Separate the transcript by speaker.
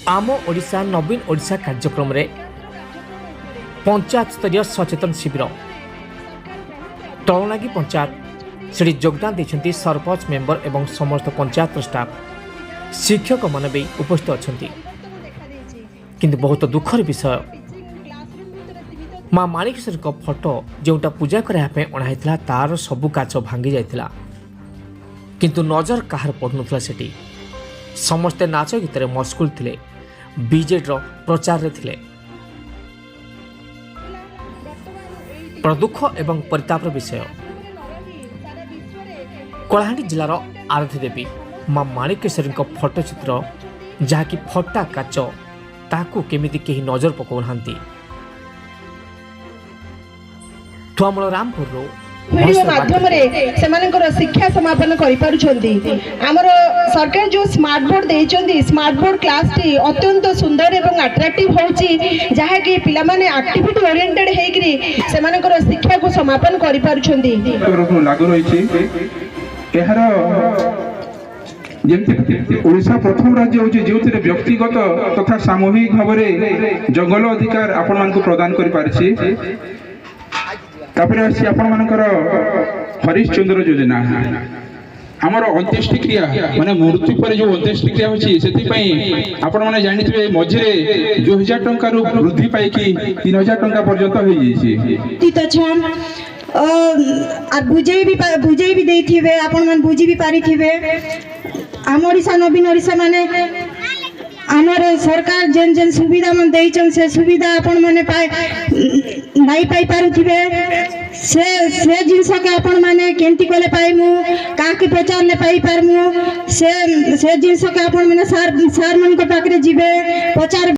Speaker 1: आम ओडिशा नवीन ओडिशा कार्यक्रम रे पंचायत स्तरीय सचेतन शिविर तलनागी पंचायत से योगदान देते सरपंच मेंबर एवं समस्त पंचायत स्टाफ शिक्षक मान भी उपस्थित अच्छा किंतु बहुत दुखर विषय माँ माणिकेश्वरी फोटो जोटा पूजा करने अणाई तार सबू काच भांगी जाता किंतु नजर कहार पड़ुना सेठी समस्ते नाच गीत मस्कुल थे बीजेडी प्रचार थे दुख एवं परितापर विषय कलाहांडी जिलार आरती देवी माँ माणिकेश्वरी फोटोचित्र जहाँकि फटा काच ताकू केमिति केही नजर पकाउना थुआमूल रामपुर
Speaker 2: वीडियो माध्यम से शिक्षा समापन कर सरकार जो स्मार्ट बोर्ड देइचंदी स्मार्ट बोर्ड क्लास टी अत्यंत सुंदर एवं अट्रैक्टिव होची जहाँकि पिला माने एक्टिविटी ओरिएंटेड हेकरी सेमानकर शिक्षा को समापन करि पारुछंदी
Speaker 3: लागू रहिछि एहार जेमती ओडिशा प्रथम राज्य होची जोथिरे व्यक्तिगत तथा सामूहिक भाव में जंगल अधिकार आपण मानकु प्रदान करि पारिछि तापर आसी आपण मानकर हरिश्चंद्र योजना आमर अंत्येष्टि क्रिया माने मृत्यु पर जो अंत्येष्टि क्रिया होची सेति पई आपण माने जानिथिबे मझिरे 2000 टंका रु वृद्धि पाई कि 3000 टंका पर्यंत होई जेछि
Speaker 2: तीत छन बुझे भी देथिबे आपण मन बुझी भी पारिथिबे आम ओडिशा नवीन ओडिशा माने आमर सरकार जेन जेन सुविधा मन देइचन से सुविधा आपण माने पाए नहीं पाई पारुथिबे से जिनस के आपण माने केंती कोले पाइमु का के प्रचार ले पाई पारमु से जिनस के आपण माने सार मन को पाकरे जिबे प्रचार